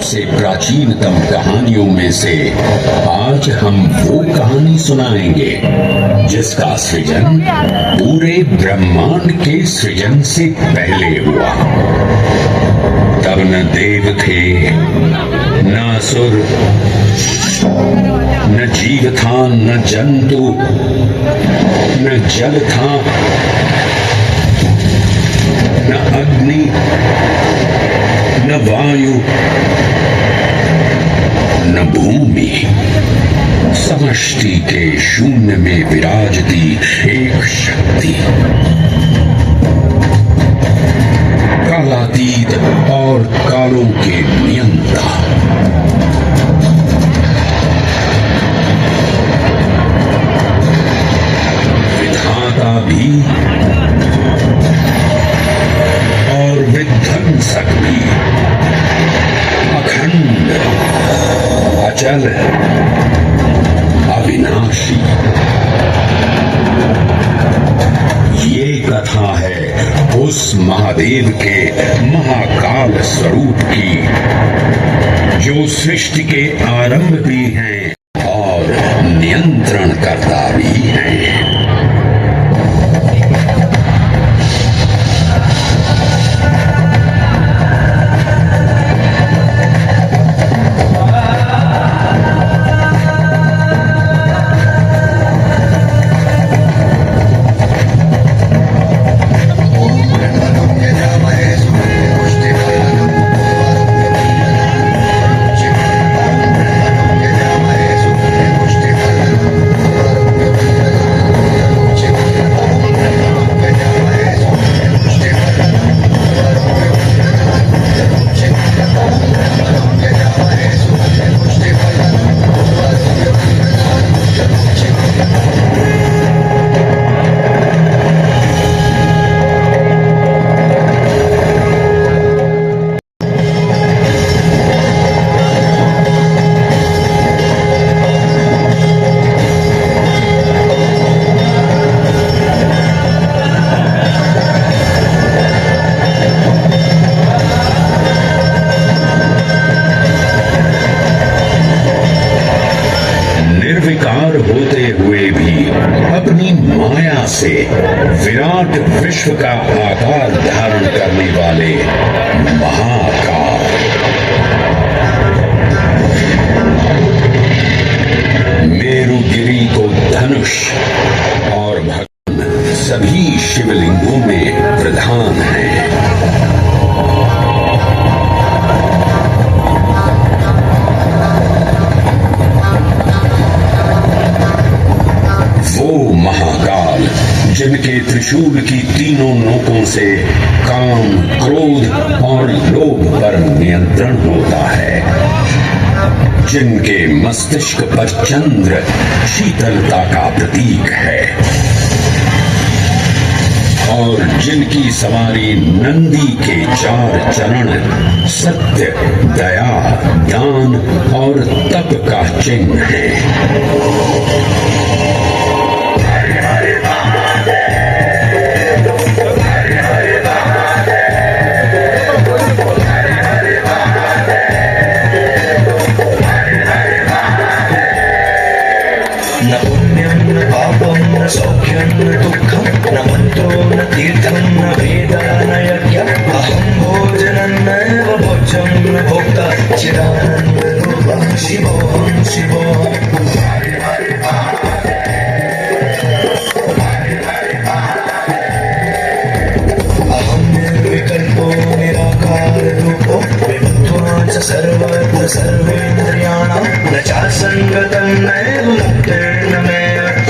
सबसे प्राचीनतम कहानियों में से आज हम वो कहानी सुनाएंगे जिसका सृजन पूरे ब्रह्मांड के सृजन से पहले हुआ। तब न देव थे, न असुर, न जीव था, न जंतु, न जल था, न अग्नि, न वायु, न भूमि। समष्टि के शून्य में विराजती एक शक्ति, कालातीत और कालों के नियंता। विधाता भी और विध्वंसक भी, अखंड, अचल, अविनाशी। ये कथा है उस महादेव के महाकाल स्वरूप की, जो सृष्टि के आरंभ भी हैं और नियंत्रण करता भी है। निर्विकार होते हुए भी अपनी माया से विराट विश्व का आकार धारण करने वाले महाकाल, मेरुगिरी को धनुष और भगवान सभी शिवलिंगों में प्रधान हैं। वो महाकाल जिनके त्रिशूल की तीनों नोकों से काम, क्रोध और लोभ पर नियंत्रण होता है, जिनके मस्तिष्क पर चंद्र शीतलता का प्रतीक है और जिनकी सवारी नंदी के 4 चरण सत्य, दया, दान और तप का चिन्ह है। न पुण्यं न पापं न सौख्यं न दुःखं न मन्त्रो न तीर्थं न वेदा न यज्ञः अहं भोजनं नैव भोज्यं न भोक्ता चिदानन्दरूपः शिवोऽहं शिवोऽहम्। अहं निर्विकल्पो निराकाररूपो विभुत्वा च सर्वत्र सर्वेन्द्रियाणां न चासङ्गतं नैव मुक्तेर्न मे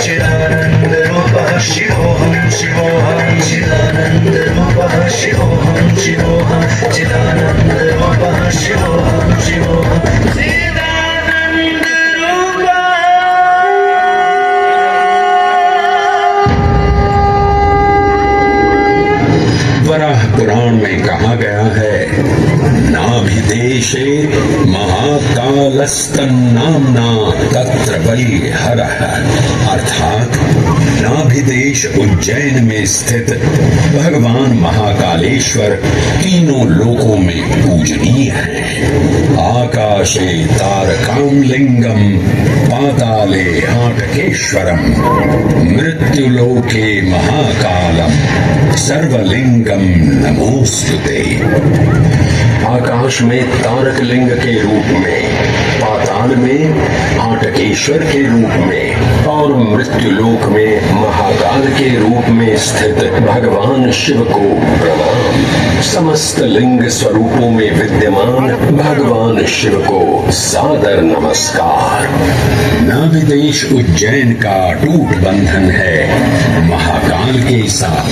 चिदानन्दरूपः शिवोऽहं शिवोऽहं चिदानन्दरूपः शिवोऽहं शिवोऽहं चिदानन्दरूपः शिवोऽहं शिवोऽहं वराह पुराण में कहा गया है, नाभिदेशे महाकाल कालस्तन्नाम्ना तत्र वै हरः, अर्थात नाभिदेश उज्जैन में स्थित भगवान महाकालेश्वर तीनों लोकों में पूजनीय है। आकाशे तारकां लिंगम पाताले हाटकेश्वरम मृत्युलोके महाकालम सर्वलिंगम नमोस्तुते। आकाश में तारक लिंग के रूप में, पाताल में हाटकेश्वर के रूप में और मृत्युलोक में महाकाल के रूप में स्थित भगवान शिव को प्रणाम। समस्त लिंग स्वरूपों में विद्यमान भगवान शिव को सादर नमस्कार। नाभिदेश उज्जैन का अटूट बंधन है महाकाल के साथ,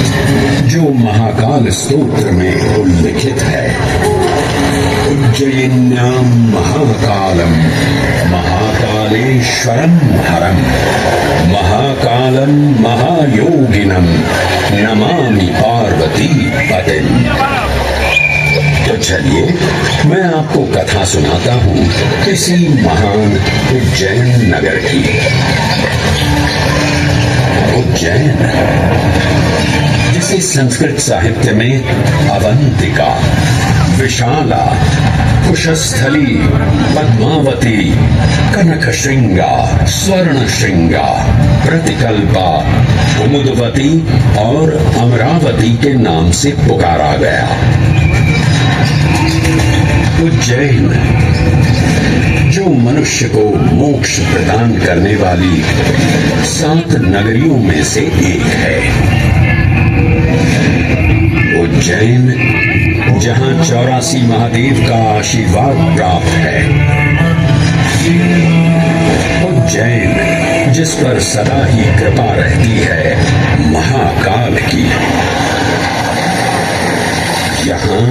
जो महाकाल स्तोत्र में उल्लिखित है। उज्जयिन्यां महाकालम महाकालेश्वरम हरम महाकालम महायोगिनम नमामि पार्वती पतिम। तो चलिए मैं आपको कथा सुनाता हूँ किसी महान उज्जैन नगर की। उज्जैन, जिसे संस्कृत साहित्य में अवंतिका, विशाला, कुशस्थली, पद्मावती, कनकश्रृंगा, स्वर्णश्रृंगा, प्रतिकल्पा, कुमुदवती और अमरावती के नाम से पुकारा गया। उज्जैन, जो मनुष्य को मोक्ष प्रदान करने वाली 7 नगरियों में से एक है। उज्जैन, जहां 84 महादेव का आशीर्वाद प्राप्त है। उज्जैन, जिस पर सदा ही कृपा रहती है महाकाल की। यहाँ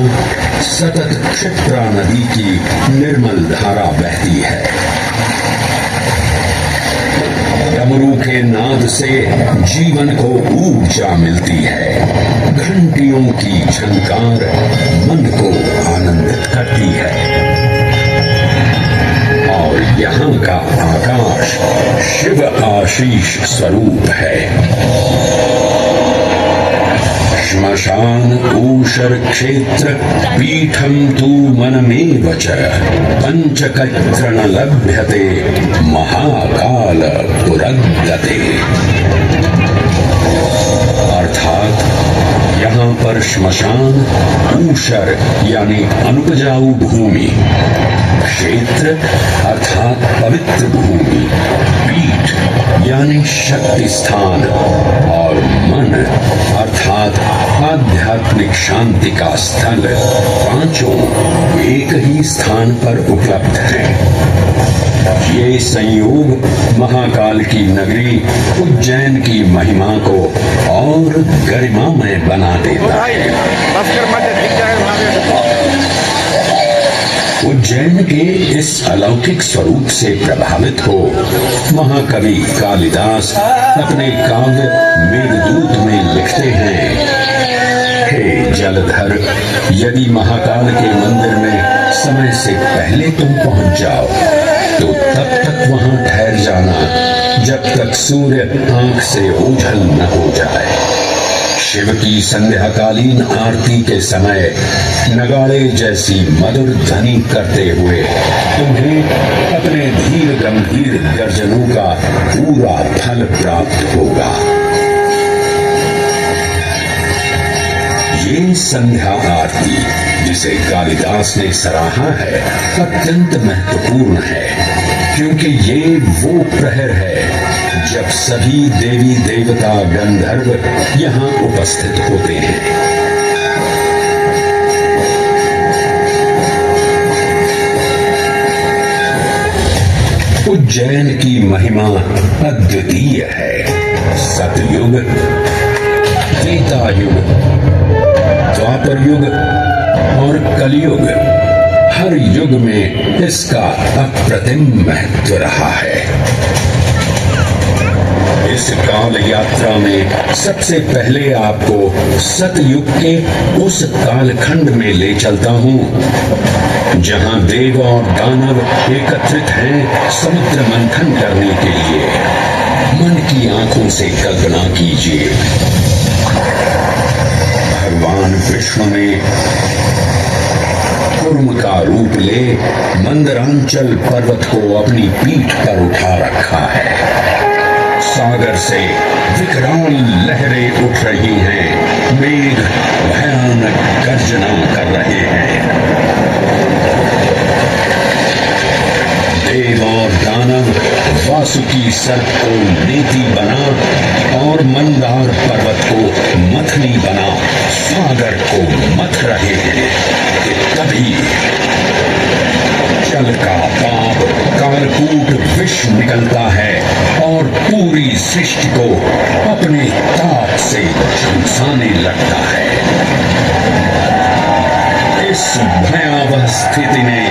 सतत क्षिप्रा नदी की निर्मल धारा बहती है। डमरू के नाद से जीवन को ऊर्जा मिलती है। घंटियों की झनकार मन को आनंदित करती है। और यहाँ का आकाश शिव आशीष स्वरूप है। श्मशान ऊषर क्षेत्र पीठम तू मनमेव च पंचकत्र न लभ्यते महाकाल पुरगते। अर्थात यहाँ पर श्मशान, ऊषर यानी अनुपजाऊ भूमि, क्षेत्र अर्थात पवित्र भूमि, पीठ यानी शक्ति स्थान और मन अर्थात आध्यात्मिक शांति का स्थल, पांचों एक ही स्थान पर उपलब्ध हैं। ये संयोग महाकाल की नगरी उज्जैन की महिमा को और गरिमामय बना देता है। उज्जैन के इस अलौकिक स्वरूप से प्रभावित हो महाकवि कालिदास अपने काव्य मेघदूत में लिखते हैं, हे जलधर, यदि महाकाल के मंदिर में समय से पहले तुम पहुंच जाओ तो तब तक वहां ठहर जाना जब तक सूर्य आंख से ओझल न हो जाए। शिव की संध्याकालीन आरती के समय नगाड़े जैसी मधुर ध्वनि करते हुए तुम्हें अपने धीर गंभीर गर्जनों का पूरा फल प्राप्त होगा। ये संध्या आरती, जिसे कालिदास ने सराहा है, अत्यंत महत्वपूर्ण है, क्योंकि ये वो प्रहर है जब सभी देवी देवता गंधर्व यहाँ उपस्थित होते हैं। उज्जैन की महिमा अद्वितीय है। सतयुग, त्रेता युग, द्वापर युग और कलयुग, हर युग में इसका अप्रतिम महत्व रहा है। इस काल यात्रा में सबसे पहले आपको सतयुग के उस कालखंड में ले चलता हूँ जहां देव और दानव एकत्रित हैं समुद्र मंथन करने के लिए। मन की आंखों से कल्पना कीजिए, भगवान विष्णु ने कूर्म का रूप ले मंदरांचल पर्वत को अपनी पीठ पर उठा रखा है। सागर से विकराल लहरें उठ रही हैं, मेघ भयानक गर्जना कर रहे हैं। देव और दानव वासुकी सर्प को नेति बना और मंदार पर्वत को मथनी बना सागर को मथ रहे हैं कि तभी जल का पाप कालकूट विष निकलता है और पूरी सृष्टि को अपने ताप से झुलसाने लगता है। इस भयावह स्थिति ने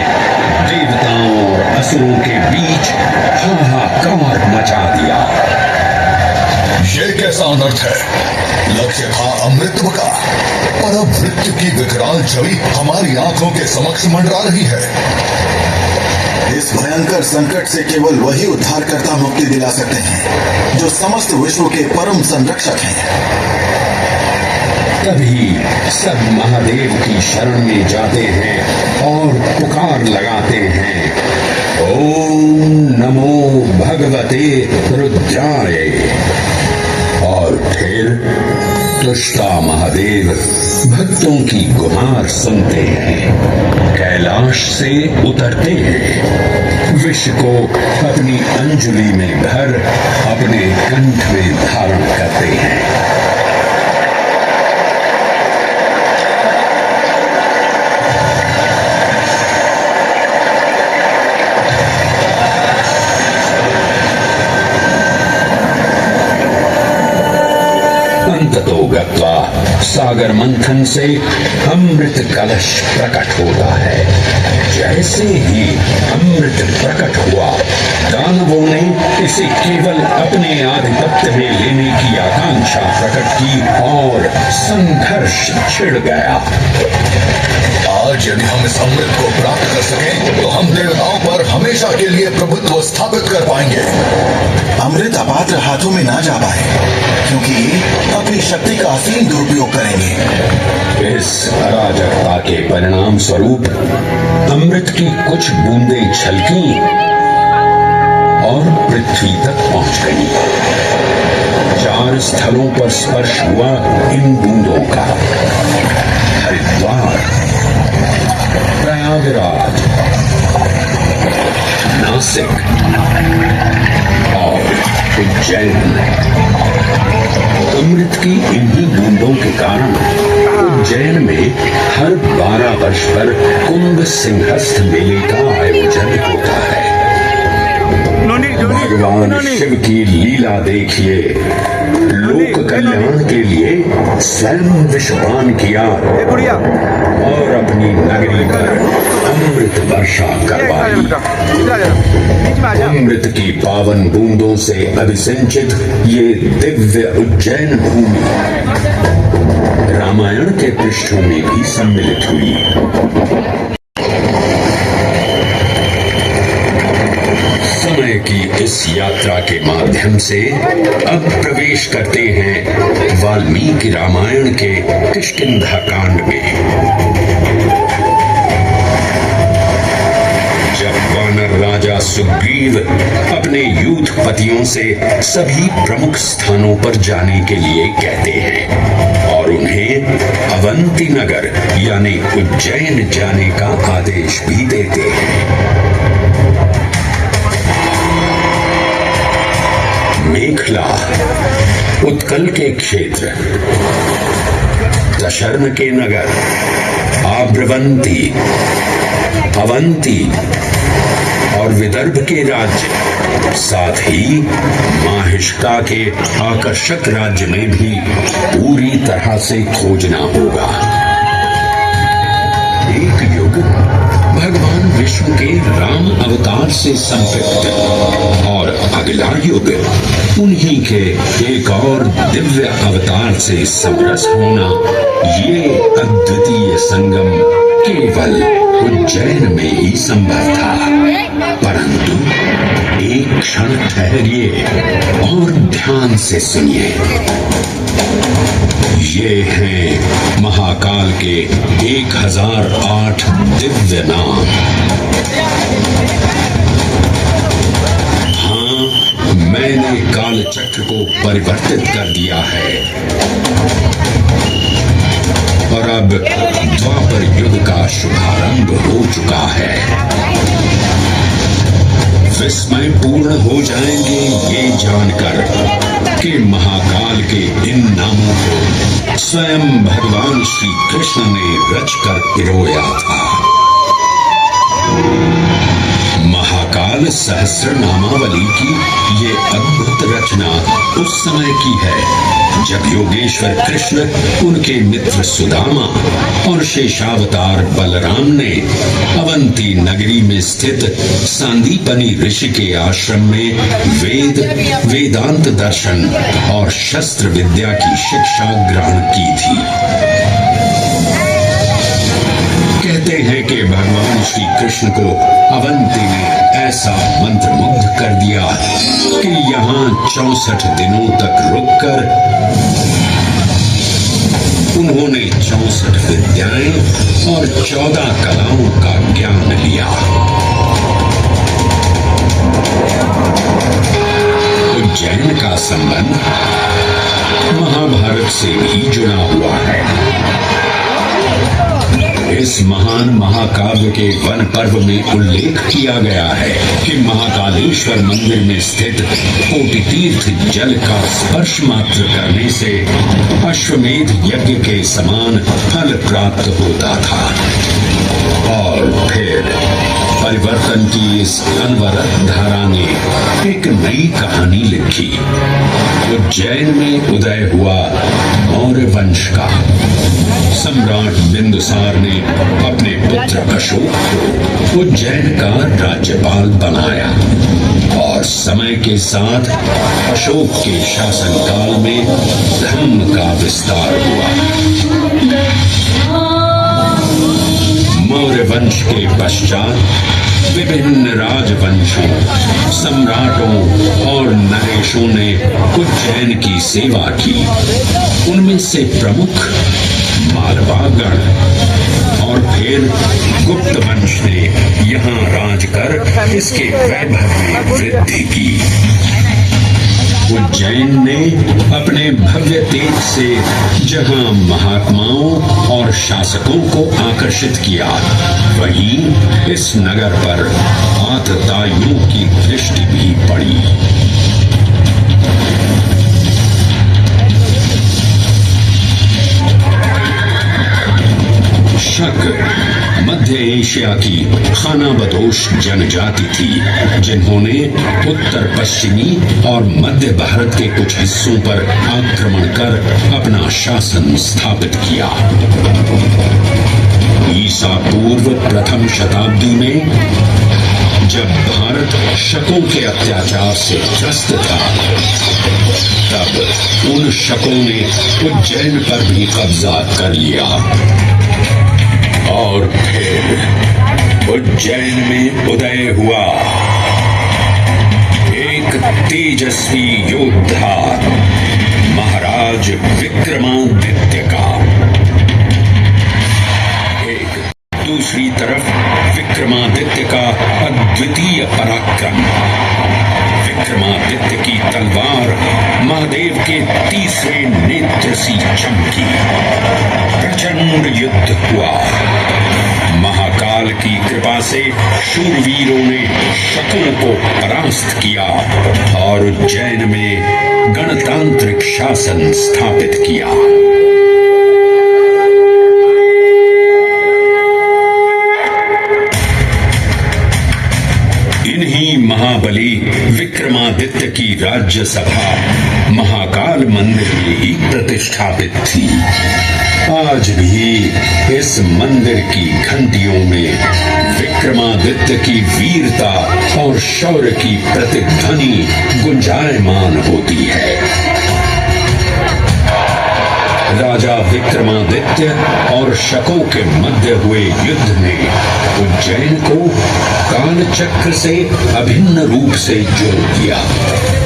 देवताओं और असुरों के बीच हाहाकार मचा दिया। ये कैसा अनर्थ है? लक्ष्य था अमृतत्व का, पर अब मृत्यु की विकराल छवि हमारी आंखों के समक्ष मंडरा रही है। इस भयंकर संकट से केवल वही उद्धारकर्ता मुक्ति दिला सकते हैं जो समस्त विश्व के परम संरक्षक हैं। तभी सब महादेव की शरण में जाते हैं और पुकार लगाते हैं, ओम नमो भगवते रुद्राय। और फिर तुष्टा महादेव भक्तों की गुहार सुनते हैं, कैलाश से उतरते हैं, विष को अपनी अंजलि में भर अपने कंठ में धारण करते हैं। अंततो गत्वा सागर मंथन से अमृत कलश प्रकट होता है। जैसे ही अमृत प्रकट हुआ, दानवों ने इसे केवल अपने आधिपत्य में लेने की आकांक्षा प्रकट की और संघर्ष छिड़ गया। आज यदि हम इस अमृत को प्राप्त कर सकें, तो हम देवताओं पर हमेशा के लिए प्रभुत्व स्थापित कर पाएंगे। अमृत अपात्र हाथों में ना जा पाए, क्योंकि ये अपनी शक्ति का असीम दुरुपयोग करेंगे। इस अराजकता के परिणाम स्वरूप अमृत की कुछ बूंदें छलकी और पृथ्वी तक पहुंच गई। 4 स्थलों पर स्पर्श हुआ इन बूंदों का, हरिद्वार, प्रयागराज, नासिक और उज्जैन। अमृत की इन्हीं बूंदों के कारण उज्जैन में हर 12 वर्ष पर कुंभ सिंहस्थ मेले का आयोजन होता है। भगवान शिव की लीला देखिए, लोक कल्याण के लिए स्वयं विषपान किया और अपनी नगरी पर अमृत वर्षा करवाई। अमृत की पावन बूंदों से अभिसिंचित ये दिव्य उज्जैन भूमि रामायण के पृष्ठों में भी सम्मिलित हुई। समय की इस यात्रा के माध्यम से अब प्रवेश करते हैं वाल्मीकि रामायण के किष्किंधा कांड में। जब वानर राजा सुग्रीव अपने यूथपतियों से सभी प्रमुख स्थानों पर जाने के लिए कहते हैं और उन्हें अवंती नगर यानी उज्जैन जाने का आदेश भी देते हैं। मेखला, उत्कल के क्षेत्र, दशर्न के नगर, आब्रवंती, अवंती और विदर्भ के राज्य, साथ ही माहिष्का के आकर्षक राज्य में भी पूरी तरह से खोजना होगा। एक युग भगवान विष्णु के राम अवतार से संपृक्त और अगला युग उन्हीं के एक और दिव्य अवतार से समरस होना, ये अद्वितीय संगम केवल उज्जैन में ही संभव था। परंतु एक क्षण ठहरिए और ध्यान से सुनिए। ये हैं महाकाल के 1008 दिव्य नाम। हाँ, मैंने काल चक्र को परिवर्तित कर दिया है और अब द्वापर युग का शुभारंभ हो चुका है। विस्मय पूर्ण हो जाएंगे ये जानकर कि महाकाल के इन नामों को स्वयं भगवान श्री कृष्ण ने रचकर पिरोया था। महाकाल सहस्र नामावली की ये अद्भुत रचना उस समय की है जब योगेश्वर कृष्ण, उनके मित्र सुदामा और शेषावतार बलराम ने अवंती नगरी में स्थित सांदीपनी ऋषि के आश्रम में वेदांत दर्शन और शस्त्र विद्या की शिक्षा ग्रहण की थी। कहते हैं कि भगवान श्री कृष्ण को अवंती ने ऐसा मंत्रमुग्ध कर दिया कि यहाँ 64 दिनों तक रुककर उन्होंने 64 विद्याएं और 14 कलाओं का ज्ञान लिया। उज्जैन का संबंध महाभारत से भी जुड़ा हुआ है। इस महान महाकाव्य के वन पर्व में उल्लेख किया गया है कि महाकालेश्वर मंदिर में स्थित कोटि तीर्थ जल का स्पर्श मात्र करने से अश्वमेध यज्ञ के समान फल प्राप्त होता था। और फिर परिवर्तन की इस अनवरत धारा ने एक नई कहानी लिखी। उज्जैन में उदय हुआ मौर्य वंश का। सम्राट बिंदुसार ने अपने पुत्र अशोक को उज्जैन का राज्यपाल बनाया और समय के साथ अशोक के शासनकाल में धर्म का विस्तार हुआ। मौर्य वंश के पश्चात विभिन्न राजवंशों, सम्राटों और नरेशों ने उज्जैन की सेवा की। उनमें से प्रमुख मालवागण और फिर गुप्त वंश ने यहाँ राज कर इसके वैभव में वृद्धि की। उज्जैन ने अपने भव्य तेज से जहां महात्माओं और शासकों को आकर्षित किया, वहीं इस नगर पर आतताइयों की दृष्टि भी पड़ी। शक मध्य एशिया की खानाबदोश जनजाति थी जिन्होंने उत्तर पश्चिमी और मध्य भारत के कुछ हिस्सों पर आक्रमण कर अपना शासन स्थापित किया। ईसा पूर्व प्रथम शताब्दी में जब भारत शकों के अत्याचार से त्रस्त था, तब उन शकों ने उज्जैन पर भी कब्जा कर लिया और फिर उज्जैन में उदय हुआ एक तेजस्वी योद्धा महाराज विक्रमादित्य का। एक दूसरी तरफ विक्रमादित्य का अद्वितीय पराक्रम। विक्रमादित्य की तलवार महादेव के तीसरे नेत्र सी चमकी। प्रचंड युद्ध हुआ। महाकाल की कृपा से शूरवीरों ने शकों को परास्त किया और उज्जैन में गणतांत्रिक शासन स्थापित किया। इन्हीं महाबली विक्रमादित्य की राज्यसभा महाकाल मंदिर में ही प्रतिष्ठापित थी। आज भी इस मंदिर की घंटियों में विक्रमादित्य की वीरता और शौर्य की प्रतिध्वनि गुंजायमान होती है। राजा विक्रमादित्य और शकों के मध्य हुए युद्ध में उज्जैन को कालचक्र से अभिन्न रूप से जोड़ दिया,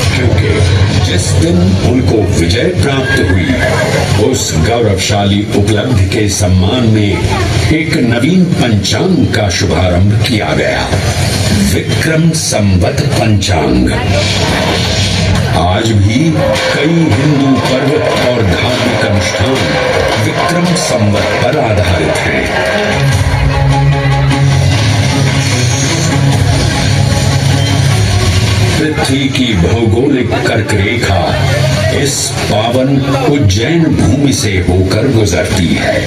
क्योंकि जिस दिन उनको विजय प्राप्त हुई उस गौरवशाली उपलब्धि के सम्मान में एक नवीन पंचांग का शुभारंभ किया गया, विक्रम संवत पंचांग। आज भी कई हिंदू पर्व और धार्मिक अनुष्ठान विक्रम संवत पर आधारित हैं। पृथ्वी की भौगोलिक कर्क रेखा इस पावन उज्जैन भूमि से होकर गुजरती है।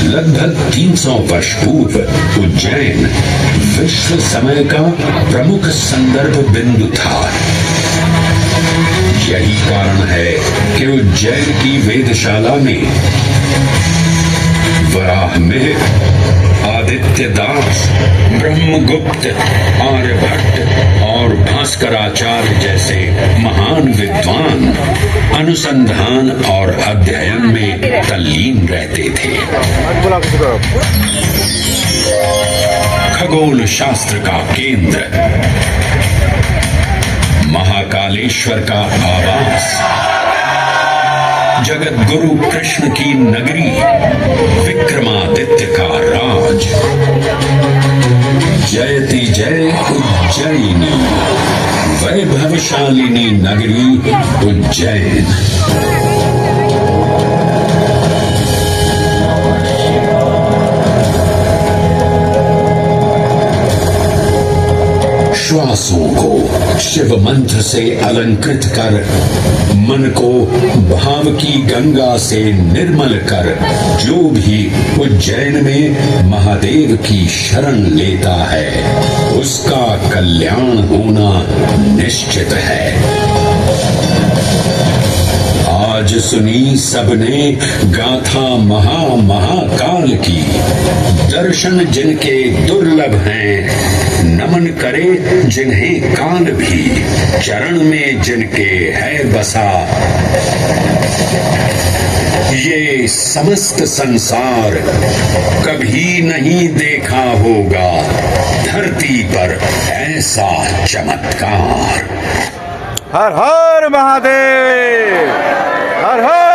लगभग 300 वर्ष पूर्व उज्जैन विश्व समय का प्रमुख संदर्भ बिंदु था। यही कारण है कि उज्जैन की वेदशाला में वराहमिहिर, आदित्य दास, ब्रह्मगुप्त, आर्यभट्ट और भास्कराचार्य जैसे महान विद्वान अनुसंधान और अध्ययन में तल्लीन रहते थे। खगोल शास्त्र का केंद्र, महाकालेश्वर का आवास, जगत गुरु कृष्ण की नगरी, विक्रमादित्य का राज। जयति जय उज्जैनी, वैभवशालिनी नगरी उज्जैन। श्वासों को शिव मंत्र से अलंकृत कर, मन को भाव की गंगा से निर्मल कर, जो भी उज्जैन में महादेव की शरण लेता है उसका कल्याण होना निश्चित है। आज सुनी सबने गाथा महाकाल की, दर्शन जिनके दुर्लभ हैं, नमन करे जिन्हें काल भी, चरण में जिनके है बसा। ये समस्त संसार कभी नहीं देखा होगा धरती पर ऐसा चमत्कार। हर हर महादेव, हर हर